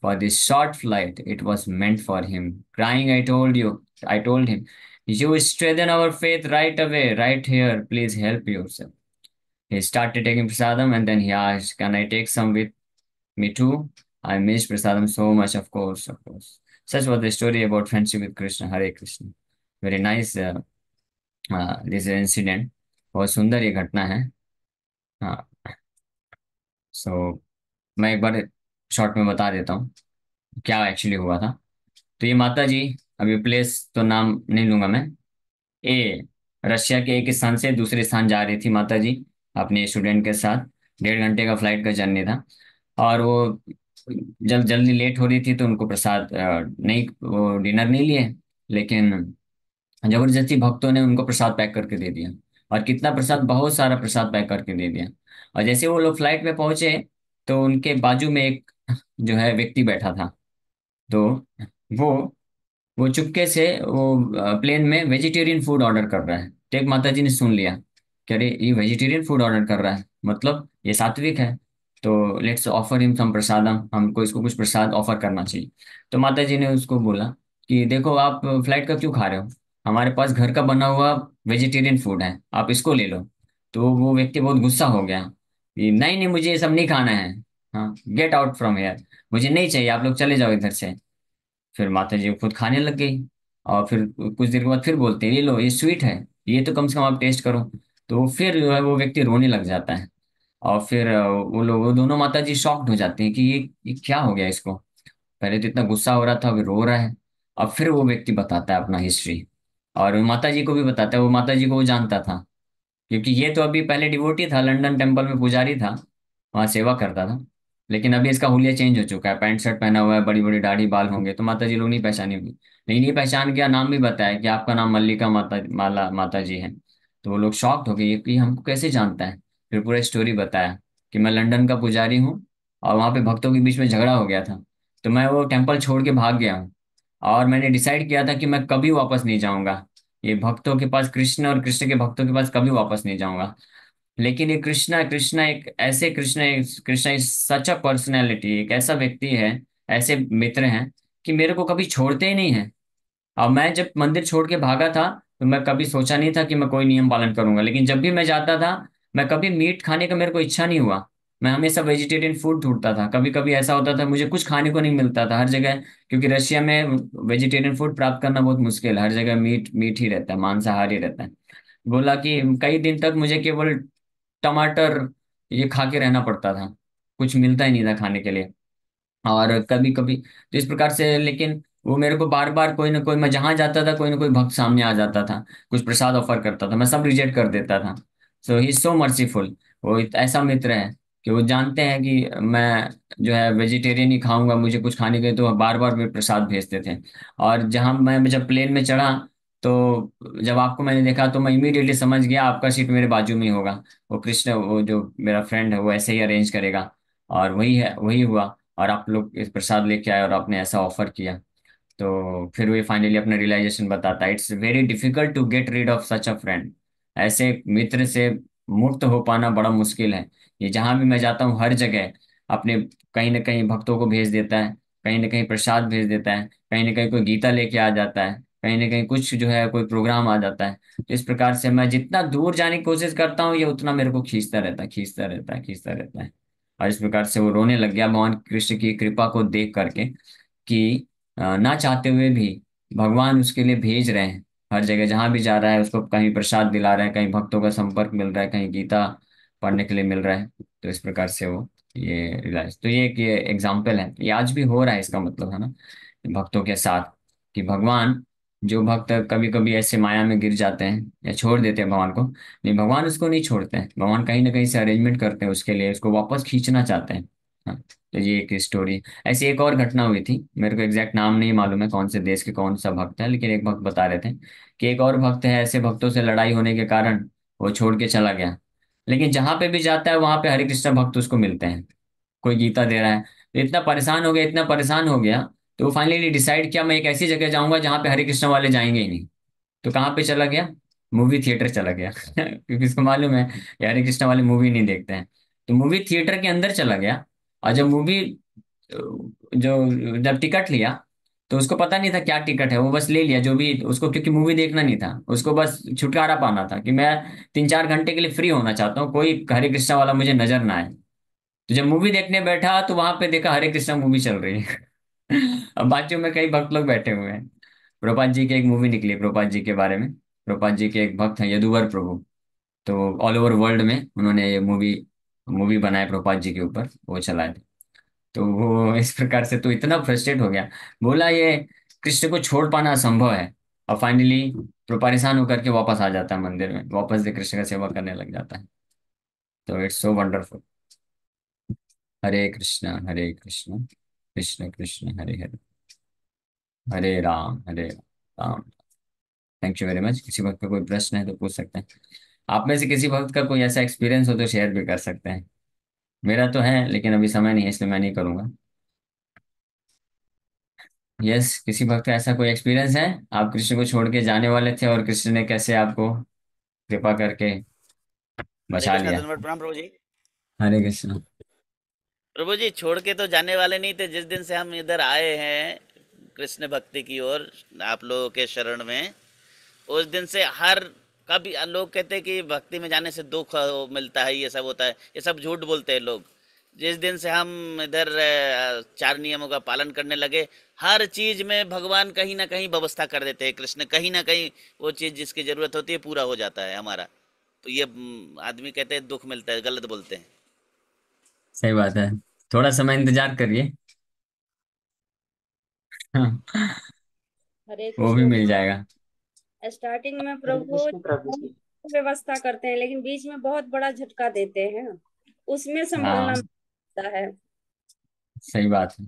For this short flight, it was meant for him. Crying, I told him, you strengthen our faith right away, right here. Please help yourself. He started taking prasadam and then he asked, can I take some with me too? I missed prasadam so much, of course, of course. Such was the story about friendship with Krishna. Hare Krishna. Very nice, this incident. बहुत सुंदर ये घटना है। हाँ। सो मैं एक बार short में बता देता हूँ क्या एक्चुअली हुआ था। तो ये माता जी, अभी प्लेस तो नाम नहीं लूंगा मैं, ए रशिया के एक स्थान से दूसरे स्थान जा रही थी माता जी अपने स्टूडेंट के साथ। 1.5 घंटे का फ्लाइट का जर्नी था। और वो जब जल्दी लेट हो रही थी तो उनको प्रसाद नहीं, वो डिनर नहीं लिए, लेकिन जबरदस्ती भक्तों ने उनको प्रसाद पैक करके दे दिया। और कितना प्रसाद, बहुत सारा प्रसाद पैक करके दे दिया। और जैसे वो लोग फ्लाइट में पहुंचे तो उनके बाजू में एक जो है व्यक्ति बैठा था। तो वो वो चुपके से वो प्लेन में वेजिटेरियन फूड ऑर्डर कर रहा है। तो एक माता जी ने सुन लिया कि अरे ये वेजिटेरियन फूड ऑर्डर कर रहा है, मतलब ये सात्विक है। तो लेट्स ऑफर हिम सम प्रसादम, हमको इसको कुछ प्रसाद ऑफर करना चाहिए। तो माता जी ने उसको बोला कि देखो आप फ्लाइट का क्यों खा रहे हो, हमारे पास घर का बना हुआ वेजिटेरियन फूड है, आप इसको ले लो। तो वो व्यक्ति बहुत गुस्सा हो गया कि नहीं नहीं, मुझे ये सब नहीं खाना है। हाँ, गेट आउट फ्रॉम हेयर, मुझे नहीं चाहिए, आप लोग चले जाओ इधर से। फिर माता जी खुद खाने लग गई। और फिर कुछ देर के बाद फिर बोलते हैं ये लो, ये स्वीट है, ये तो कम से कम आप टेस्ट करो। तो फिर जो है वो व्यक्ति रोने लग जाता है। और फिर वो दोनों माता जी शॉक्ड हो जाते हैं कि ये क्या हो गया इसको। पहले तो इतना गुस्सा हो रहा था, अभी रो रहा है। और फिर वो व्यक्ति बताता है अपना हिस्ट्री, और माता जी को भी बताता है। वो माता जी को वो जानता था, क्योंकि ये तो अभी पहले डिवोटी था, लंदन टेम्पल में पुजारी था, वहां सेवा करता था। लेकिन अभी इसका हुलिया चेंज हो चुका है, पैंट शर्ट पहना हुआ है, बड़ी बड़ी दाढ़ी बाल होंगे, तो माता जी लोग नहीं पहचानी होगी। लेकिन ये पहचान गया, नाम भी बताया कि आपका नाम मल्लिका माता जी है। तो वो लोग शॉक्ड हो गए कि हमको कैसे जानता है। फिर पूरा स्टोरी बताया कि मैं लंदन का पुजारी हूँ, और वहाँ पे भक्तों के बीच में झगड़ा हो गया था, तो मैं वो टेम्पल छोड़ के भाग गया हूँ। और मैंने डिसाइड किया था कि मैं कभी वापस नहीं जाऊंगा ये भक्तों के पास, कृष्ण और कृष्ण के भक्तों के पास कभी वापस नहीं जाऊंगा। लेकिन ये कृष्णा कृष्णा एक ऐसे Krishna is such a personality, एक ऐसा व्यक्ति है, ऐसे मित्र हैं कि मेरे को कभी छोड़ते ही नहीं है। अब मैं जब मंदिर छोड़ के भागा था तो मैं कभी सोचा नहीं था कि मैं कोई नियम पालन करूंगा, लेकिन जब भी मैं जाता था, मैं कभी मीट खाने का मेरे को इच्छा नहीं हुआ। मैं हमेशा वेजिटेरियन फूड ढूंढता था। कभी कभी ऐसा होता था मुझे कुछ खाने को नहीं मिलता था हर जगह, क्योंकि रशिया में वेजिटेरियन फूड प्राप्त करना बहुत मुश्किल है, हर जगह मीट मीट ही रहता है, मांसाहारी रहता है। बोला कि कई दिन तक मुझे केवल टमाटर ये खा के रहना पड़ता था, कुछ मिलता ही नहीं था खाने के लिए। और कभी कभी तो इस प्रकार से, लेकिन वो मेरे को बार बार कोई ना कोई, मैं जहां जाता था कोई ना कोई भक्त सामने आ जाता था, कुछ प्रसाद ऑफर करता था, मैं सब रिजेक्ट कर देता था। सो ही सो मर्सीफुल। वो ऐसा मित्र है कि वो जानते हैं कि मैं जो है वेजिटेरियन ही खाऊंगा, मुझे कुछ खाने के लिए, तो बार बार वे प्रसाद भेजते थे। और जहां मैं जब प्लेन में चढ़ा, तो जब आपको मैंने देखा तो मैं इमीडिएटली समझ गया आपका सीट मेरे बाजू में ही होगा। वो कृष्ण, वो जो मेरा फ्रेंड है, वो ऐसे ही अरेंज करेगा। और वही है, वही हुआ। और आप लोग इस प्रसाद लेके आए और आपने ऐसा ऑफर किया। तो फिर वो फाइनली अपना रियलाइजेशन बताता है, it's very difficult to get rid of such a friend. ऐसे मित्र से मुक्त हो पाना बड़ा मुश्किल है। ये जहां भी मैं जाता हूँ हर जगह अपने कहीं ना कहीं भक्तों को भेज देता है, कहीं ना कहीं प्रसाद भेज देता है, कहीं ना कहीं कोई गीता लेके आ जाता है, कहीं ना कहीं कुछ जो है कोई प्रोग्राम आ जाता है। तो इस प्रकार से मैं जितना दूर जाने की कोशिश करता हूँ, ये उतना मेरे को खींचता रहता है, खींचता रहता है, खींचता रहता है। और इस प्रकार से वो रोने लग गया भगवान कृष्ण की कृपा को देख करके, कि ना चाहते हुए भी भगवान उसके लिए भेज रहे हैं। हर जगह जहां भी जा रहा है उसको कहीं प्रसाद दिला रहे हैं, कहीं भक्तों का संपर्क मिल रहा है, कहीं गीता पढ़ने के लिए मिल रहा है। तो इस प्रकार से वो ये रियलाइज, तो ये एग्जाम्पल है, ये आज भी हो रहा है, इसका मतलब है ना भक्तों के साथ, कि भगवान, जो भक्त कभी कभी ऐसे माया में गिर जाते हैं या छोड़ देते हैं भगवान को, नहीं भगवान उसको नहीं छोड़ते हैं, भगवान कहीं ना कहीं से अरेंजमेंट करते हैं उसके लिए, उसको वापस खींचना चाहते हैं। हाँ, तो ये एक स्टोरी। ऐसी एक और घटना हुई थी, मेरे को एग्जैक्ट नाम नहीं मालूम है कौन से देश के कौन सा भक्त है, लेकिन एक भक्त बता रहे थे कि एक और भक्त है, ऐसे भक्तों से लड़ाई होने के कारण वो छोड़ के चला गया। लेकिन जहां पे भी जाता है वहां पे हरे कृष्ण भक्त उसको मिलते हैं, कोई गीता दे रहा है। तो इतना परेशान हो गया, इतना परेशान हो गया, तो वो फाइनली डिसाइड किया मैं एक ऐसी जगह जाऊंगा जहां पे हरे कृष्ण वाले जाएंगे ही नहीं। तो कहाँ पे चला गया, मूवी थिएटर चला गया क्योंकि इसको मालूम है कि हरे कृष्ण वाले मूवी नहीं देखते हैं। तो मूवी थिएटर के अंदर चला गया। और जब मूवी जो जब टिकट लिया, तो उसको पता नहीं था क्या टिकट है, वो बस ले लिया जो भी उसको, क्योंकि मूवी देखना नहीं था उसको, बस छुटकारा पाना था कि मैं 3-4 घंटे के लिए फ्री होना चाहता हूँ, कोई हरे कृष्णा वाला मुझे नजर ना आए। तो जब मूवी देखने बैठा तो वहां पे देखा हरे कृष्णा मूवी चल रही है अब बाजू में कई भक्त लोग बैठे हुए हैं। प्रभुपाद जी की एक मूवी निकली है प्रभुपाद जी के बारे में। प्रभुपाद जी के एक भक्त हैं यदुवर प्रभु। तो ऑल ओवर वर्ल्ड में उन्होंने ये मूवी मूवी बनाया प्रभुपाद जी के ऊपर, वो चलाए थे। तो वो इस प्रकार से तो इतना फ्रस्ट्रेट हो गया, बोला ये कृष्ण को छोड़ पाना असंभव है। और फाइनली वो परेशान होकर के वापस आ जाता है मंदिर में, वापस से कृष्ण का सेवा करने लग जाता है। तो it's so wonderful. Hare Krishna Krishna Krishna Hare Hare, Hare Ram. Thank you very much. किसी वक्त का कोई प्रश्न है तो पूछ सकते हैं। आप में से किसी वक्त का कोई ऐसा एक्सपीरियंस हो तो शेयर भी कर सकते हैं। मेरा तो है लेकिन अभी समय नहीं है, इसलिए मैं नहीं करूंगा। यस, किसी वक्त का ऐसा कोई एक्सपीरियंस है? आप कृष्ण को छोड़ के जाने वाले थे और कृष्ण ने कैसे आपको कृपा करके हरे बचा कृष्णा, लिया? धन्यवाद, प्रणाम प्रभु जी। हरे कृष्ण। प्रभु जी, छोड़ के तो जाने वाले नहीं थे। जिस दिन से हम इधर आए हैं कृष्ण भक्ति की ओर, आप लोगों के शरण में, उस दिन से हर कभी लोग कहते हैं कि भक्ति में जाने से दुख मिलता है, ये सब होता है, ये सब झूठ बोलते हैं लोग। जिस दिन से हम इधर चार नियमों का पालन करने लगे, हर चीज में भगवान कहीं ना कहीं व्यवस्था कर देते हैं। कृष्ण कहीं ना कहीं वो चीज जिसकी जरूरत होती है पूरा हो जाता है हमारा। तो ये आदमी कहते हैं दुख मिलता है, गलत बोलते हैं। सही बात है, थोड़ा समय इंतजार करिए। हाँ, हरे वो भी कृष्ण मिल प्रभु। जाएगा। स्टार्टिंग में हरे प्रभु कृष्ण प्रभु जी। व्यवस्था करते हैं, लेकिन बीच में बहुत बड़ा झटका देते हैं, उसमें संभलना हाँ, पड़ता है। सही बात है।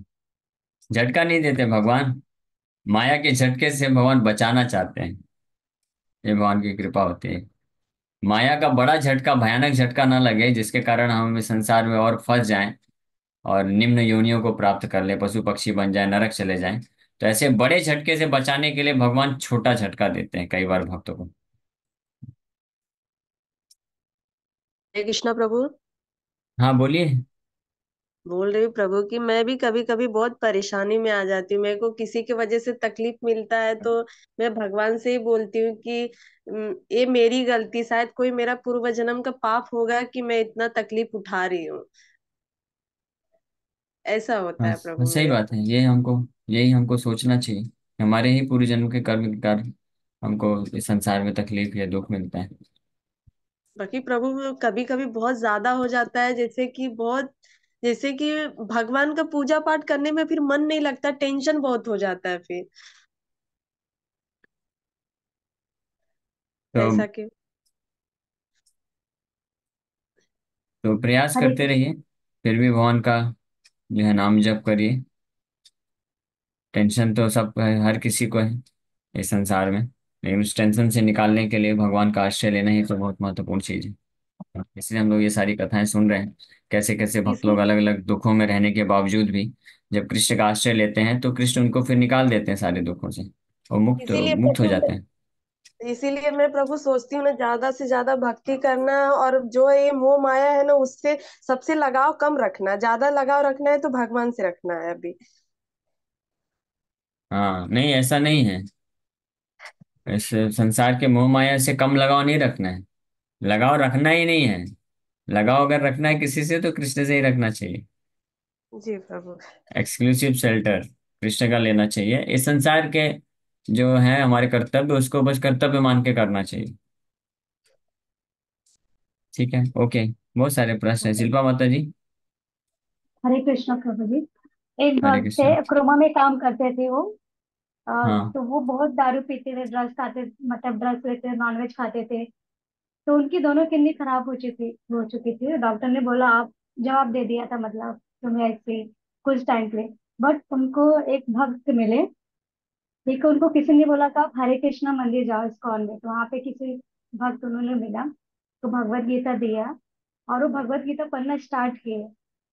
झटका नहीं देते भगवान, माया के झटके से भगवान बचाना चाहते हैं। ये भगवान की कृपा होती है। माया का बड़ा झटका, भयानक झटका ना लगे जिसके कारण हम इस संसार में और फंस जाएं और निम्न योनियों को प्राप्त कर ले, पशु पक्षी बन जाए, नरक चले जाएं। तो ऐसे बड़े झटके से बचाने के लिए भगवान छोटा झटका देते हैं कई बार भक्तों को। हरे कृष्णा प्रभु। हाँ बोलिए। बोल रही हूँ प्रभु कि मैं भी कभी कभी बहुत परेशानी में आ जाती हूँ। मेरे को किसी की वजह से तकलीफ मिलता है तो मैं भगवान से ही बोलती हूँ कि ये मेरी गलती, शायद कोई मेरा पूर्व जन्म का पाप होगा कि मैं इतना तकलीफ उठा रही हूँ। ऐसा होता हाँ, है प्रभु सही मेरे बात साथ। है। यही हमको सोचना चाहिए कि हमारे ही पूर्व जन्म के कर्म के कारण हमको इस संसार में तकलीफ या दुख मिलता है। बाकी प्रभु कभी कभी बहुत ज्यादा हो जाता है, जैसे कि भगवान का पूजा पाठ करने में फिर मन नहीं लगता, टेंशन बहुत हो जाता है फिर। तो ऐसा क्यों? प्रयास हरे करते कृष्ण। रहिए, फिर भी भगवान का जो है नाम जप करिए। टेंशन तो सब हर किसी को है इस संसार में, लेकिन उस टेंशन से निकालने के लिए भगवान का आश्रय लेना ही तो बहुत महत्वपूर्ण चीज है। इसलिए हम लोग ये सारी कथाएं सुन रहे हैं, कैसे कैसे भक्त लोग इसलिए अलग अलग दुखों में रहने के बावजूद भी जब कृष्ण का आश्रय लेते हैं तो कृष्ण उनको फिर निकाल देते हैं सारे दुखों से, और मुक्त इसीलिए मुक्त हो प्रभु जाते हैं। इसीलिए मैं प्रभु सोचती हूँ ना, ज्यादा से ज्यादा भक्ति करना, और जो ये मोह माया है ना उससे सबसे लगाव कम रखना। ज्यादा लगाव रखना है तो भगवान से रखना है अभी। हाँ, नहीं ऐसा नहीं है। इस संसार के मोह माया से कम लगाव नहीं रखना है, लगाव रखना ही नहीं है। लगाव अगर रखना है किसी से तो कृष्ण से ही रखना चाहिए। जी प्रभु। एक्सक्लूसिव शेल्टर कृष्ण का लेना चाहिए। इस संसार के जो है हमारे कर्तव्य, उसको बस कर्तव्य मान के करना चाहिए। ठीक है, ओके। बहुत सारे प्रश्न है, शिल्पा माता जी। हरे कृष्ण प्रभु जी। एक हरे भक्त थे, कृष्ण। क्रोमा में काम करते थे वो। हाँ। तो वो बहुत दारू पीते थे, ड्रग्स खाते, मतलब ड्रग्स लेते, नॉनवेज खाते थे। तो उनकी दोनों किडनी खराब हो चुकी थी। डॉक्टर ने बोला, आप जवाब दे दिया था, मतलब तुम्हें ऐसे कुछ टाइम के लिए। बट उनको एक भक्त मिले। ठीक है, उनको किसी ने बोला था आप हरे कृष्णा मंदिर जाओ इस्कॉन में, तो वहाँ पे किसी भक्त उन्होंने मिला, तो भगवत गीता दिया, और वो भगवत गीता पढ़ना स्टार्ट किए।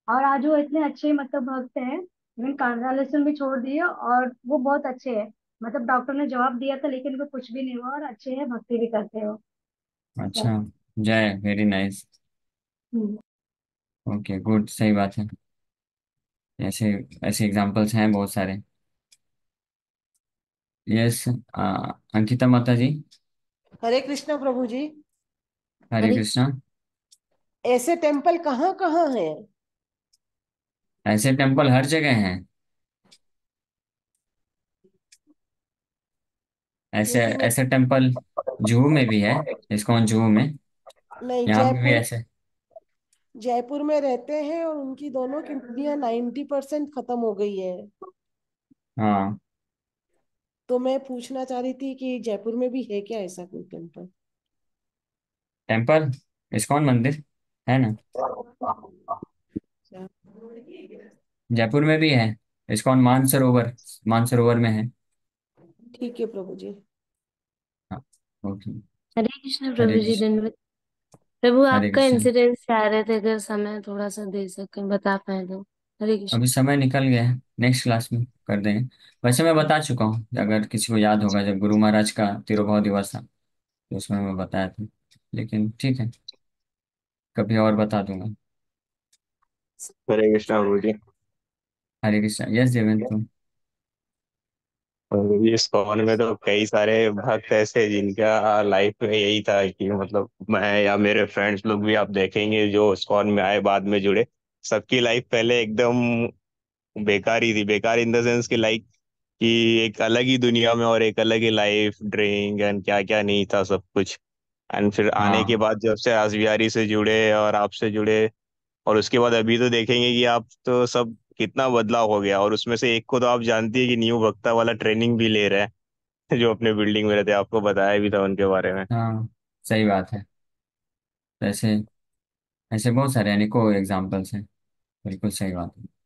और आज वो इतने अच्छे मतलब भक्त हैं, इवन कांग्रेचुलेशन भी छोड़ दिए, और वो बहुत अच्छे हैं। मतलब डॉक्टर ने जवाब दिया था लेकिन उनको कुछ भी नहीं हुआ, और अच्छे हैं, भक्ति भी करते हो। अच्छा, जय, वेरी नाइस। हम्म। ओके, गुड, सही बात है। ऐसे ऐसे एग्जांपल्स हैं बहुत सारे। यस, अंकिता माता जी। हरे कृष्णा प्रभु जी। हरे हरे, कृष्णा। ऐसे टेम्पल कहाँ कहाँ हैं? ऐसे टेम्पल हर जगह हैं। ऐसे क्योंकि मैं ऐसे टेम्पल जुहू में भी है, इस्कॉन जुहू में। नहीं, यहाँ पे भी जयपुर, ऐसे। जयपुर में रहते हैं और उनकी दोनों किडनियां 90% खत्म हो गई है। हाँ। तो मैं पूछना चाह रही थी कि जयपुर में भी है क्या ऐसा कोई टेम्पल? टेम्पल, इस्कॉन मंदिर है ना, अच्छा। जयपुर में भी है। इस्कॉन मानसरोवर, मानसरोवर में है। ठीक है प्रभु जी। हाँ। ओके। हरे कृष्ण हरे प्रभु जी, कृष्ण। धन्यवाद। प्रभु हरे आपका कृष्ण। इंसिडेंस चाह रहे थे, अगर समय थोड़ा सा दे सकें, बता पाए तो। हरे कृष्ण। अभी समय निकल गया है, नेक्स्ट क्लास में कर देंगे। वैसे मैं बता चुका हूँ, अगर किसी को याद होगा, जब गुरु महाराज का तिरुभाव दिवस था तो उसमें मैं बताया था। लेकिन ठीक है, कभी और बता दूंगा। हरे कृष्णा प्रभु जी। हरे कृष्ण। यस देवेंद्र, तुम। प्रभु जी, इस्कॉन में तो कई सारे भक्त ऐसे जिनका लाइफ में यही था कि मतलब मैं या मेरे फ्रेंड्स लोग भी आप देखेंगे जो इस्कॉन में आए बाद में जुड़े, सबकी लाइफ पहले एकदम बेकार ही थी। बेकार इन द सेंस कि लाइक कि एक अलग ही दुनिया में और एक अलग ही लाइफ, ड्रिंक एंड क्या क्या नहीं था सब कुछ। एंड फिर आने के हाँ। बाद जब से आसविहारी से जुड़े और आपसे जुड़े, और उसके बाद अभी तो देखेंगे कि आप तो सब कितना बदलाव हो गया। और उसमें से एक को तो आप जानती है कि न्यू भक्ता वाला ट्रेनिंग भी ले रहे हैं जो अपने बिल्डिंग में रहते हैं, आपको बताया भी था उनके बारे में। हाँ, सही बात है। ऐसे ऐसे बहुत सारे अनेकों एग्जाम्पल्स हैं। बिल्कुल सही बात है।